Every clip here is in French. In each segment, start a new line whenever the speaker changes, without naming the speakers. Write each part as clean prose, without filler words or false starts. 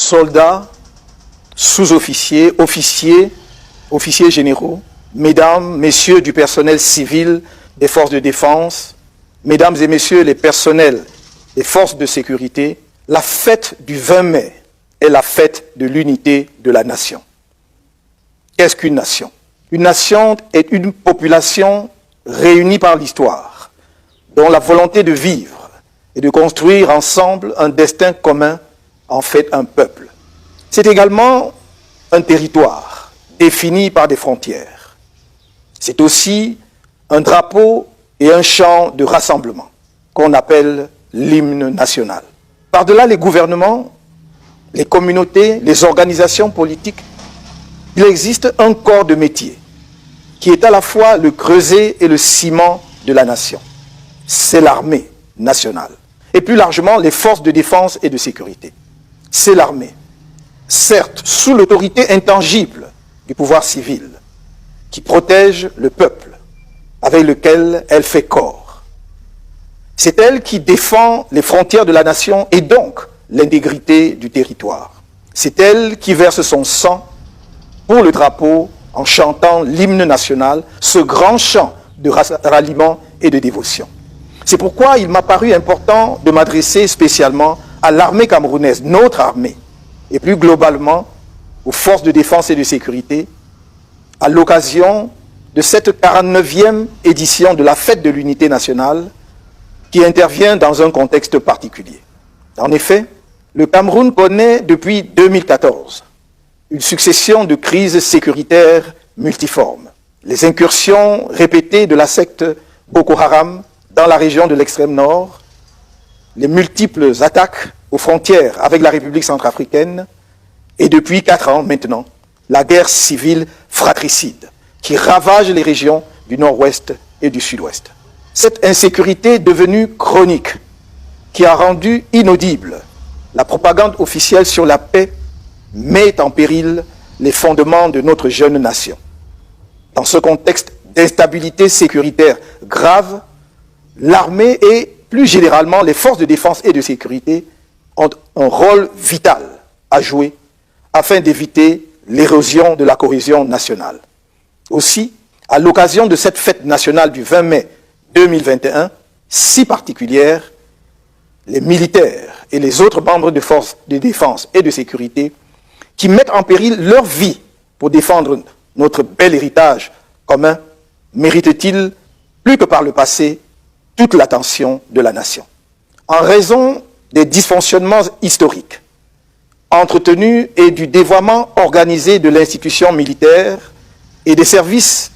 soldats, sous-officiers, officiers, officiers généraux, mesdames, messieurs du personnel civil des forces de défense, mesdames et messieurs les personnels des forces de sécurité, la fête du 20 mai est la fête de l'unité de la nation. Qu'est-ce qu'une nation? Une nation est une population réunie par l'histoire, dont la volonté de vivre et de construire ensemble un destin commun en fait un peuple. C'est également un territoire défini par des frontières. C'est aussi un drapeau et un chant de rassemblement qu'on appelle l'hymne national. Par-delà les gouvernements, les communautés, les organisations politiques, il existe un corps de métier qui est à la fois le creuset et le ciment de la nation. C'est l'armée nationale. Et plus largement, les forces de défense et de sécurité. C'est l'armée, certes sous l'autorité intangible du pouvoir civil, qui protège le peuple avec lequel elle fait corps. C'est elle qui défend les frontières de la nation et donc l'intégrité du territoire. C'est elle qui verse son sang pour le drapeau en chantant l'hymne national, ce grand chant de ralliement et de dévotion. C'est pourquoi il m'a paru important de m'adresser spécialement à l'armée camerounaise, notre armée, et plus globalement aux forces de défense et de sécurité, à l'occasion de cette 49e édition de la Fête de l'Unité nationale qui intervient dans un contexte particulier. En effet, le Cameroun connaît depuis 2014 une succession de crises sécuritaires multiformes. Les incursions répétées de la secte Boko Haram dans la région de l'extrême nord, les multiples attaques aux frontières avec la République centrafricaine et depuis 4 ans maintenant, la guerre civile fratricide qui ravage les régions du nord-ouest et du sud-ouest. Cette insécurité devenue chronique qui a rendu inaudible la propagande officielle sur la paix met en péril les fondements de notre jeune nation. Dans ce contexte d'instabilité sécuritaire grave, l'armée et plus généralement les forces de défense et de sécurité ont un rôle vital à jouer afin d'éviter l'érosion de la cohésion nationale. Aussi, à l'occasion de cette fête nationale du 20 mai 2021, si particulière, les militaires et les autres membres de forces de défense et de sécurité qui mettent en péril leur vie pour défendre notre bel héritage commun, méritent-ils, plus que par le passé, toute l'attention de la nation. En raison des dysfonctionnements historiques, entretenus et du dévoiement organisé de l'institution militaire et des services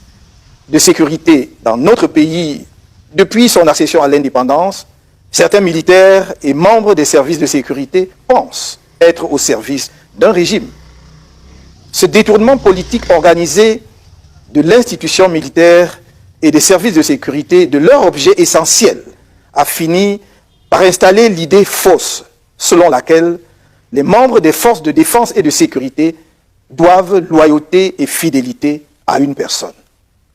de sécurité dans notre pays depuis son accession à l'indépendance, certains militaires et membres des services de sécurité pensent être au service d'un régime. Ce détournement politique organisé de l'institution militaire et des services de sécurité de leur objet essentiel a fini par installer l'idée fausse selon laquelle les membres des forces de défense et de sécurité doivent loyauté et fidélité à une personne,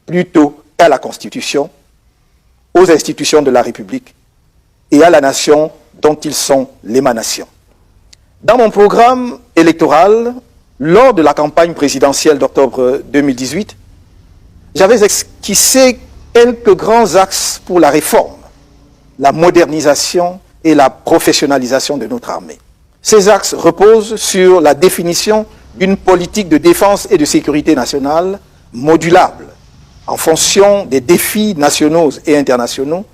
plutôt qu'à la Constitution, aux institutions de la République et à la nation dont ils sont l'émanation. Dans mon programme électoral, lors de la campagne présidentielle d'octobre 2018, j'avais esquissé quelques grands axes pour la réforme, la modernisation et la professionnalisation de notre armée. Ces axes reposent sur la définition d'une politique de défense et de sécurité nationale modulable en fonction des défis nationaux et internationaux,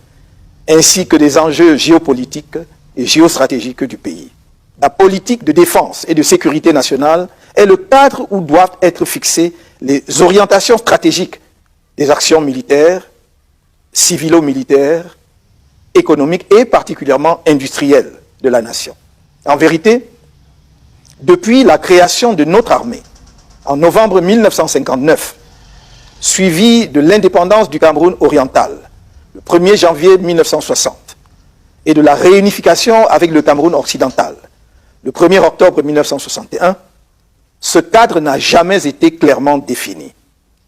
ainsi que des enjeux géopolitiques et géostratégiques du pays. La politique de défense et de sécurité nationale est le cadre où doivent être fixées les orientations stratégiques des actions militaires, civilo-militaires, économiques et particulièrement industrielles de la nation. En vérité, depuis la création de notre armée, en novembre 1959, suivi de l'indépendance du Cameroun oriental, le 1er janvier 1960, et de la réunification avec le Cameroun occidental, le 1er octobre 1961, ce cadre n'a jamais été clairement défini.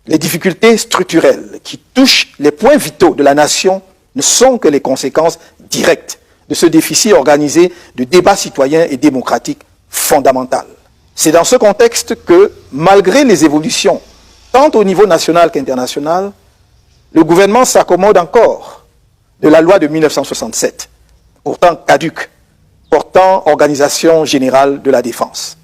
Les difficultés structurelles qui touchent les points vitaux de la nation ne sont que les conséquences directes de ce déficit organisé de débats citoyens et démocratiques fondamentale. C'est dans ce contexte que, malgré les évolutions, tant au niveau national qu'international, le gouvernement s'accommode encore de la loi de 1967, pourtant caduque, portant Organisation générale de la défense.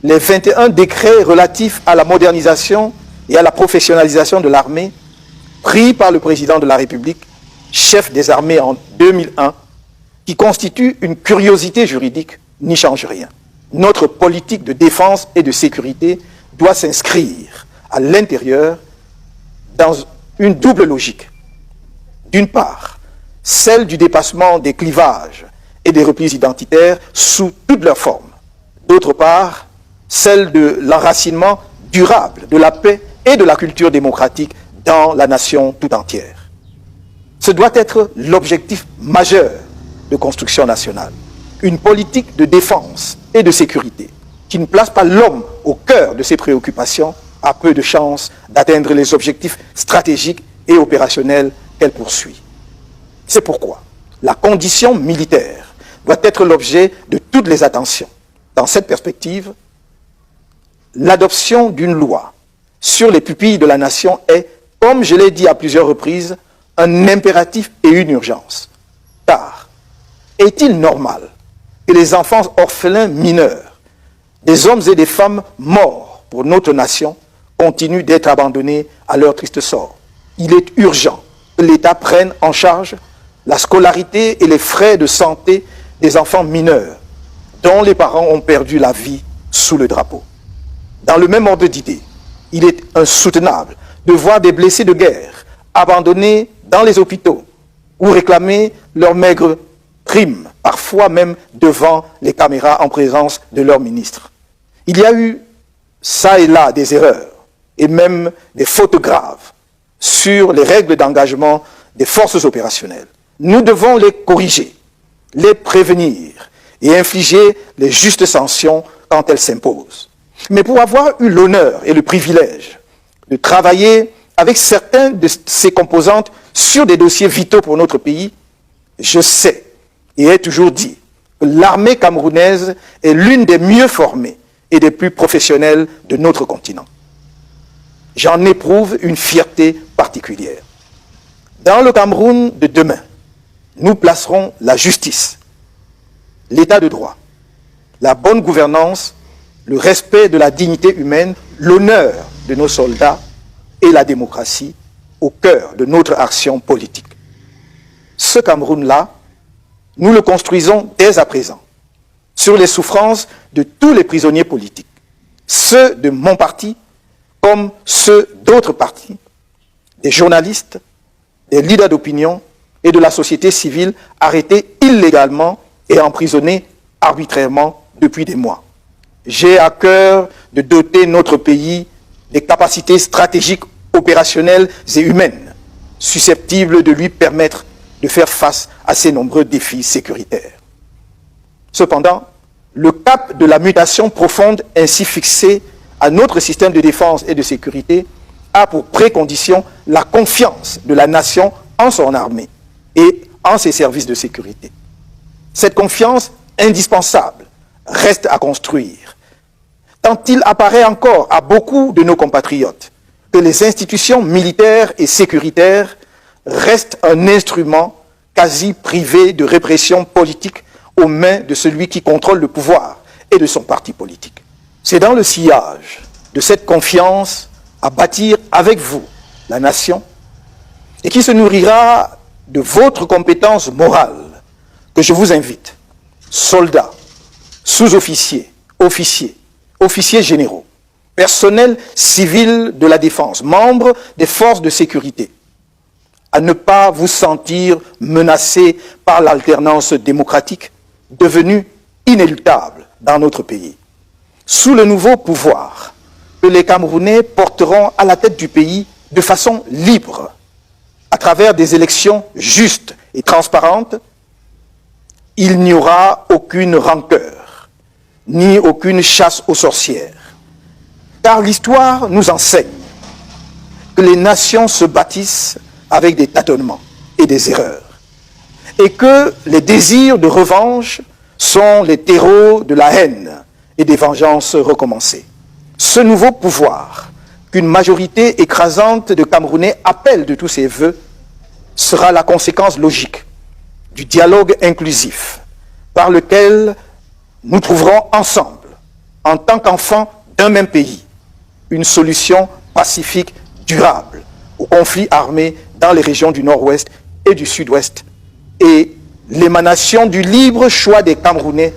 Les 21 décrets relatifs à la modernisation et à la professionnalisation de l'armée, pris par le président de la République, chef des armées en 2001, qui constituent une curiosité juridique, n'y changent rien. Notre politique de défense et de sécurité doit s'inscrire à l'intérieur dans une double logique. D'une part, celle du dépassement des clivages et des replis identitaires sous toutes leurs formes. D'autre part, celle de l'enracinement durable de la paix et de la culture démocratique dans la nation tout entière. Ce doit être l'objectif majeur de construction nationale. Une politique de défense et de sécurité qui ne place pas l'homme au cœur de ses préoccupations a peu de chances d'atteindre les objectifs stratégiques et opérationnels qu'elle poursuit. C'est pourquoi la condition militaire doit être l'objet de toutes les attentions. Dans cette perspective, l'adoption d'une loi sur les pupilles de la nation est, comme je l'ai dit à plusieurs reprises, un impératif et une urgence. Car est-il normal que les enfants orphelins mineurs, des hommes et des femmes morts pour notre nation, continuent d'être abandonnés à leur triste sort? Il est urgent que l'État prenne en charge la scolarité et les frais de santé des enfants mineurs dont les parents ont perdu la vie sous le drapeau. Dans le même ordre d'idée, il est insoutenable de voir des blessés de guerre abandonnés dans les hôpitaux ou réclamer leurs maigres primes, parfois même devant les caméras en présence de leurs ministres. Il y a eu, ça et là, des erreurs et même des fautes graves sur les règles d'engagement des forces opérationnelles. Nous devons les corriger, les prévenir et infliger les justes sanctions quand elles s'imposent. Mais pour avoir eu l'honneur et le privilège de travailler avec certaines de ces composantes sur des dossiers vitaux pour notre pays, je sais et ai toujours dit que l'armée camerounaise est l'une des mieux formées et des plus professionnelles de notre continent. J'en éprouve une fierté particulière. Dans le Cameroun de demain, nous placerons la justice, l'état de droit, la bonne gouvernance, le respect de la dignité humaine, l'honneur de nos soldats et la démocratie au cœur de notre action politique. Ce Cameroun-là, nous le construisons dès à présent, sur les souffrances de tous les prisonniers politiques, ceux de mon parti comme ceux d'autres partis, des journalistes, des leaders d'opinion et de la société civile arrêtés illégalement et emprisonnés arbitrairement depuis des mois. J'ai à cœur de doter notre pays des capacités stratégiques, opérationnelles et humaines susceptibles de lui permettre de faire face à ces nombreux défis sécuritaires. Cependant, le cap de la mutation profonde ainsi fixé à notre système de défense et de sécurité a pour précondition la confiance de la nation en son armée et en ses services de sécurité. Cette confiance indispensable reste à construire, tant il apparaît encore à beaucoup de nos compatriotes que les institutions militaires et sécuritaires restent un instrument quasi privé de répression politique aux mains de celui qui contrôle le pouvoir et de son parti politique. C'est dans le sillage de cette confiance à bâtir avec vous la nation et qui se nourrira de votre compétence morale que je vous invite, soldats, sous-officiers, officiers, officiers généraux, personnel civil de la défense, membres des forces de sécurité, à ne pas vous sentir menacés par l'alternance démocratique devenue inéluctable dans notre pays. Sous le nouveau pouvoir que les Camerounais porteront à la tête du pays de façon libre, à travers des élections justes et transparentes, il n'y aura aucune rancœur, ni aucune chasse aux sorcières. Car l'histoire nous enseigne que les nations se bâtissent avec des tâtonnements et des erreurs, et que les désirs de revanche sont les terreaux de la haine et des vengeances recommencées. Ce nouveau pouvoir qu'une majorité écrasante de Camerounais appelle de tous ses voeux sera la conséquence logique du dialogue inclusif par lequel nous trouverons ensemble, en tant qu'enfants d'un même pays, une solution pacifique durable aux conflits armés dans les régions du Nord-Ouest et du Sud-Ouest et l'émanation du libre choix des Camerounais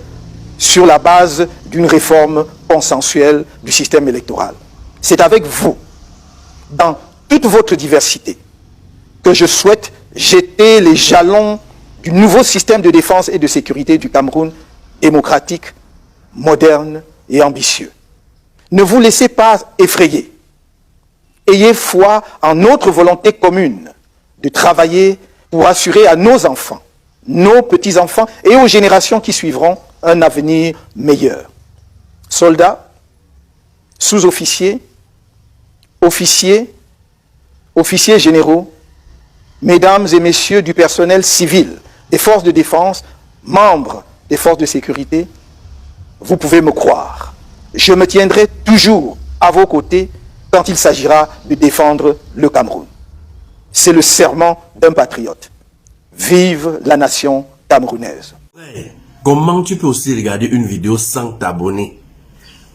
sur la base d'une réforme consensuelle du système électoral. C'est avec vous, dans toute votre diversité, que je souhaite jeter les jalons du nouveau système de défense et de sécurité du Cameroun, démocratique, moderne et ambitieux. Ne vous laissez pas effrayer. Ayez foi en notre volonté commune de travailler pour assurer à nos enfants, nos petits-enfants et aux générations qui suivront un avenir meilleur. Soldats, sous-officiers, officiers, officiers généraux, mesdames et messieurs du personnel civil, des forces de défense, membres des forces de sécurité, vous pouvez me croire. Je me tiendrai toujours à vos côtés quand il s'agira de défendre le Cameroun. C'est le serment d'un patriote. Vive la nation camerounaise.
Ouais. Comment tu peux aussi regarder une vidéo sans t'abonner?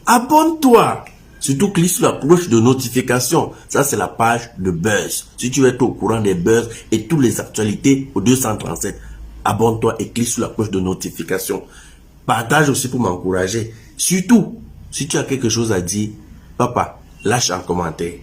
Abonne-toi! Surtout clique sur la cloche de notification. Ça, c'est la page de Buzz. Si tu veux être au courant des buzz et toutes les actualités au 237, abonne-toi et clique sur la cloche de notification. Partage aussi pour m'encourager. Surtout, si tu as quelque chose à dire, papa, lâche un commentaire.